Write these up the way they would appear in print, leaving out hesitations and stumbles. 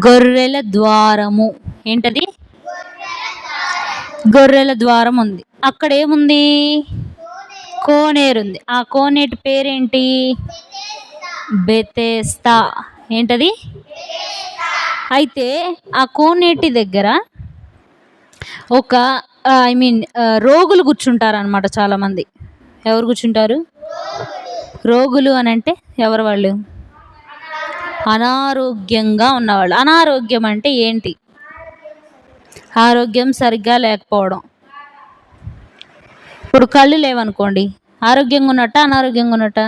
గొర్రెల ద్వారము. ఏంటది? గొర్రెల ద్వారం ఉంది. అక్కడ ఏముంది? కోనేరు ఉంది. ఆ కోనేటి పేరేంటి? బెతెస్దా. ఏంటది? అయితే ఆ కోనేటి దగ్గర ఒక రోగులు కూర్చుంటారు అనమాట చాలామంది. ఎవరు కూర్చుంటారు? రోగులు అని అంటే ఎవరు వాళ్ళు? అనారోగ్యంగా ఉన్నవాళ్ళు. అనారోగ్యం అంటే ఏంటి? ఆరోగ్యం సరిగ్గా లేకపోవడం. ఇప్పుడు కళ్ళు లేవనుకోండి, ఆరోగ్యంగా ఉన్నట్ట అనారోగ్యంగా ఉన్నట్ట?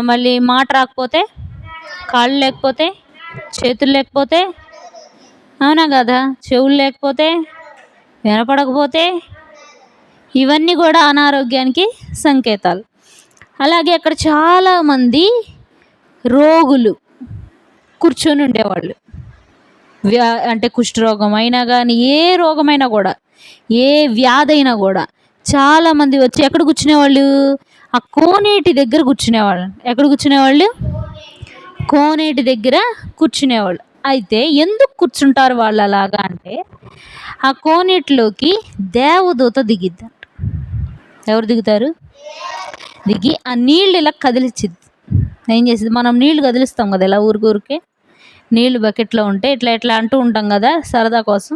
మళ్ళీ మాట రాకపోతే, కాళ్ళు లేకపోతే, చేతులు లేకపోతే, అవునా కదా? చెవులు లేకపోతే, వినపడకపోతే, ఇవన్నీ కూడా అనారోగ్యానికి సంకేతాలు. అలాగే అక్కడ చాలామంది రోగులు కూర్చొని ఉండేవాళ్ళు. అంటే కుష్ఠరోగం అయినా కానీ, ఏ రోగమైనా కూడా, ఏ వ్యాధి అయినా కూడా చాలామంది వచ్చి ఎక్కడ కూర్చునేవాళ్ళు? ఆ కోనేటి దగ్గర కూర్చునేవాళ్ళు. ఎక్కడ కూర్చునేవాళ్ళు? కోనేటి దగ్గర కూర్చునేవాళ్ళు. అయితే ఎందుకు కూర్చుంటారు వాళ్ళు అలాగా అంటే, ఆ కోనేటిలోకి దేవదూత దిగిద్దంట. ఎవరు దిగుతారు? దిగి ఆ నీళ్ళు ఇలా కదిలిచ్చిద్ది. ఏం చేసింది? మనం నీళ్లు కదిలిస్తాం కదా ఇలా ఊరికే, నీళ్ళు బకెట్లో ఉంటే ఇట్లా అంటూ ఉంటాం కదా సరదా కోసం.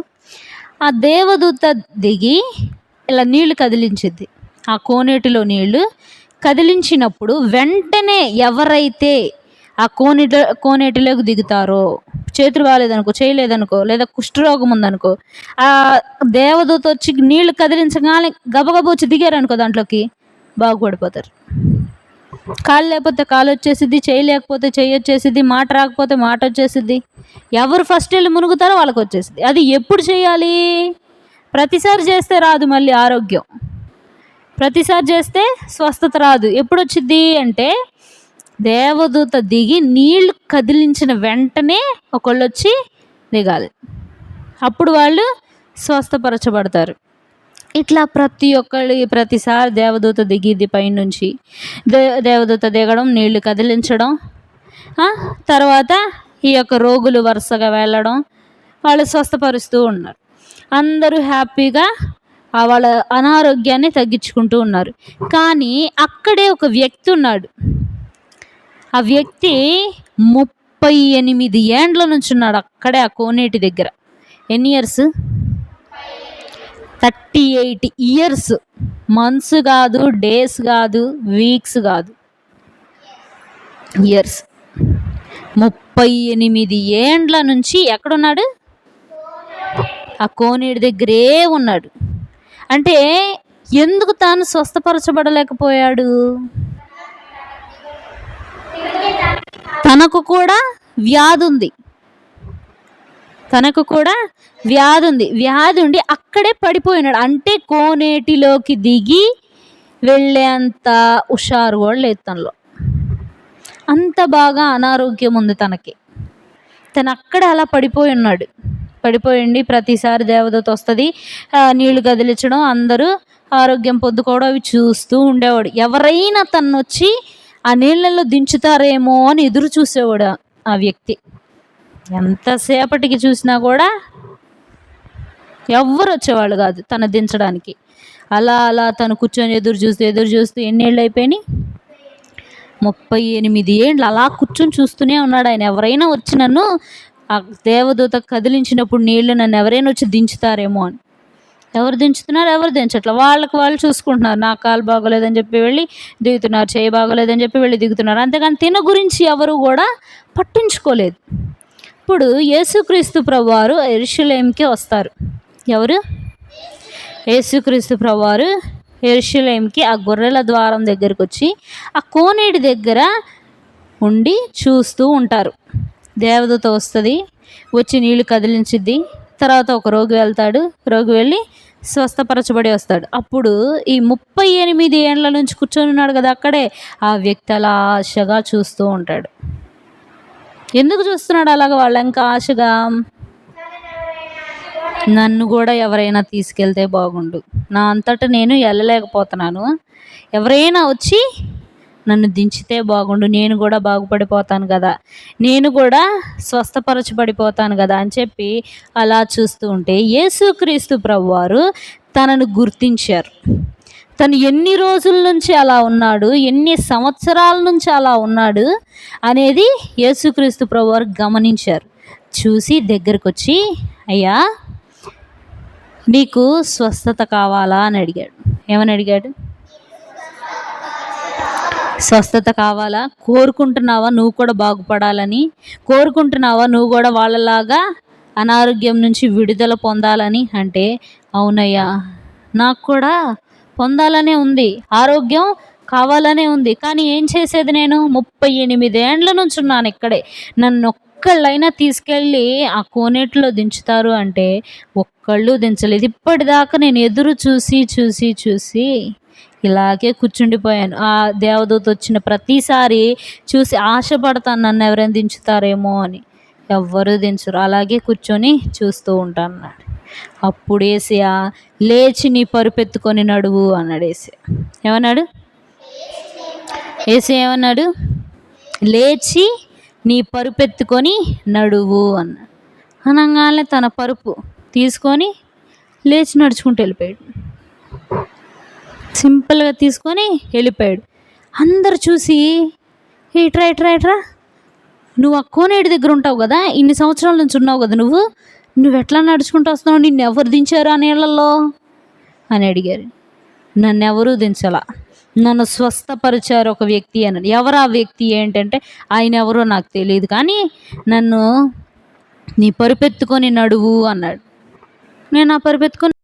ఆ దేవదూత దిగి ఇలా నీళ్లు కదిలించిద్ది. ఆ కోనేటిలో నీళ్లు కదిలించినప్పుడు వెంటనే ఎవరైతే ఆ కోనేటిలోకి దిగుతారో, చేతులు బాగాలేదనుకో, చేయలేదనుకో, లేదా కుష్ఠరోగం ఉందనుకో, ఆ దేవదూత వచ్చి నీళ్లు కదిలించగానే గబగబ వచ్చి దిగారనుకో దాంట్లోకి, బాగుపడిపోతారు. కాళ్ళు లేకపోతే కాలు వచ్చేసిద్ది, చేయి లేకపోతే చెయ్యి వచ్చేసిద్ది, మాట రాకపోతే మాట వచ్చేసిద్ది. ఎవరు ఫస్ట్ వెళ్ళి మునుగుతారో వాళ్ళకి వచ్చేసిద్ది. అది ఎప్పుడు చేయాలి? ప్రతిసారి చేస్తే రాదు మళ్ళీ ఆరోగ్యం. ప్రతిసారి చేస్తే స్వస్థత రాదు. ఎప్పుడు వచ్చిద్ది అంటే దేవదూత దిగి నీళ్లు కదిలించిన వెంటనే ఒకళ్ళు వచ్చి దిగాలి. అప్పుడు వాళ్ళు స్వస్థపరచబడతారు. ఇట్లా ప్రతిసారి దేవదూత దిగిద్ది పైనుంచి. దేవదూత దిగడం, నీళ్లు కదిలించడం, తర్వాత ఈ యొక్క రోగులు వరుసగా వెళ్ళడం, వాళ్ళు స్వస్థపరుస్తూ ఉన్నారు. అందరూ హ్యాపీగా వాళ్ళ అనారోగ్యాన్ని తగ్గించుకుంటూ ఉన్నారు. కానీ అక్కడే ఒక వ్యక్తి ఉన్నాడు. ఆ వ్యక్తి 38 ఏండ్ల నుంచి ఉన్నాడు అక్కడే ఆ కోనేటి దగ్గర. ఎన్ని ఇయర్స్? 38 ఇయర్స్. మంత్స్ కాదు, డేస్ కాదు, వీక్స్ కాదు, ఇయర్స్. 38 ఏండ్ల నుంచి ఎక్కడున్నాడు? ఆ కోనేటి దగ్గరే ఉన్నాడు. అంటే ఎందుకు తాను స్వస్థపరచబడలేకపోయాడు? తనకు కూడా వ్యాధి ఉంది. వ్యాధి ఉండి అక్కడే పడిపోయినాడు. అంటే కోనేటిలోకి దిగి వెళ్ళేంత హుషారు కూడా లేదు తనలో. అంత బాగా అనారోగ్యం ఉంది తనకి. తను అక్కడే అలా పడిపోయిండి. ప్రతిసారి దేవదూత వస్తుంది, నీళ్లు కదిలించడం, అందరూ ఆరోగ్యం పొందుకోవడం అవి చూస్తూ ఉండేవాడు. ఎవరైనా తను వచ్చి ఆ నీళ్ళల్లో దించుతారేమో అని ఎదురు చూసేవాడు ఆ వ్యక్తి. ఎంతసేపటికి చూసినా కూడా ఎవ్వరు వచ్చేవాళ్ళు కాదు తను దించడానికి. అలా తను కూర్చొని ఎదురు చూస్తూ ఎన్నేళ్ళు అయిపోయినాయి? 38 ఏండ్లు అలా కూర్చొని చూస్తూనే ఉన్నాడు ఆయన. ఎవరైనా వచ్చి నన్ను ఆ దేవదూత కదిలించినప్పుడు నీళ్ళు నన్ను ఎవరైనా వచ్చి దించుతారేమో అని. ఎవరు దించుతున్నారు? ఎవరు దించట్లా. వాళ్ళకి వాళ్ళు చూసుకుంటున్నారు. నా కాలు బాగోలేదని చెప్పి వెళ్ళి దిగుతున్నారు, చేయి బాగోలేదని చెప్పి వెళ్ళి దిగుతున్నారు. అంతేగాని తిన గురించి ఎవరు కూడా పట్టించుకోలేదు. ఇప్పుడు యేసుక్రీస్తు ప్రభువారు యెరూషలేముకి వస్తారు. ఎవరు? యేసుక్రీస్తు ప్రభువారు యెరూషలేముకి ఆ గొర్రెల ద్వారం దగ్గరికి వచ్చి ఆ కోనేటి దగ్గర ఉండి చూస్తూ ఉంటారు. దేవదూత వస్తుంది, వచ్చి నీళ్లు కదిలించిద్ది. తర్వాత ఒక రోగి వెళ్తాడు, రోగి వెళ్ళి స్వస్థపరచబడి వస్తాడు. అప్పుడు ఈ 38 ఏండ్ల నుంచి కూర్చొని ఉన్నాడు కదా అక్కడే, ఆ వ్యక్తి అలా ఆశగా చూస్తూ ఉంటాడు. ఎందుకు చూస్తున్నాడు అలాగ? వాళ్ళ ఇంకా ఆశగా, నన్ను కూడా ఎవరైనా తీసుకెళ్తే బాగుండు, నా అంతటా నేను వెళ్ళలేకపోతున్నాను, ఎవరైనా వచ్చి నన్ను దించితే బాగుండు, నేను కూడా బాగుపడిపోతాను కదా, నేను కూడా స్వస్థపరచబడిపోతాను కదా అని చెప్పి అలా చూస్తూ ఉంటే యేసుక్రీస్తు ప్రభువారు తనను గుర్తించారు. తను ఎన్ని రోజుల నుంచి అలా ఉన్నాడు, ఎన్ని సంవత్సరాల నుంచి అలా ఉన్నాడు అనేది యేసుక్రీస్తు ప్రభువారు గమనించారు. చూసి దగ్గరకు వచ్చి, అయ్యా నీకు స్వస్థత కావాలా అని అడిగాడు. ఏమని అడిగాడు? స్వస్థత కావాలా? కోరుకుంటున్నావా నువ్వు కూడా బాగుపడాలని? కోరుకుంటున్నావా నువ్వు కూడా వాళ్ళలాగా అనారోగ్యం నుంచి విడుదల పొందాలని? అంటే అవునయ్యా, నాకు కూడా పొందాలనే ఉంది, ఆరోగ్యం కావాలనే ఉంది, కానీ ఏం చేసేది, నేను 38 ఏండ్ల నుంచి ఉన్నాను ఇక్కడే, నన్ను ఒక్కళ్ళైనా తీసుకెళ్ళి ఆ కోనేటిలో దించుతారు అంటే ఒక్కళ్ళు దించలేదు. ఇప్పటిదాకా నేను ఎదురు చూసి చూసి చూసి ఇలాగే కూర్చుండిపోయాను. ఆ దేవదూత వచ్చిన ప్రతిసారి చూసి ఆశపడతాను నన్ను ఎవరైనా దించుతారేమో అని. ఎవ్వరూ దించరు, అలాగే కూర్చొని చూస్తూ ఉంటాను అన్నాడు. అప్పుడు యేసయ్య లేచి నీ పరుపెత్తుకొని నడువు అన్నాడు. ఏమన్నాడు? యేసయ్య ఏమన్నాడు? లేచి నీ పరుపెత్తుకొని నడువు అన్నాడు. అనగానే తన పరుపు తీసుకొని లేచి నడుచుకుంటూ వెళ్ళిపోయాడు. సింపుల్గా తీసుకొని వెళ్ళిపోయాడు. అందరు చూసి ఇట్రా ఇట్రా ఇట్రా, నువ్వు ఆ కోనేటి దగ్గర ఉంటావు కదా, ఇన్ని సంవత్సరాల నుంచి ఉన్నావు కదా, నువ్వు ఎట్లా నడుచుకుంటూ వస్తున్నావు, నిన్ను ఎవరు దించారు ఆ నీళ్ళల్లో అని అడిగారు. నన్ను ఎవరూ దించలా, నన్ను స్వస్థపరిచారు ఒక వ్యక్తి అన్నాడు. ఎవరు ఆ వ్యక్తి ఏంటంటే ఆయన ఎవరో నాకు తెలియదు, కానీ నన్ను నీ పరుపెత్తుకొని నడువు అన్నాడు. నేను ఆ పరుపెత్తుకొని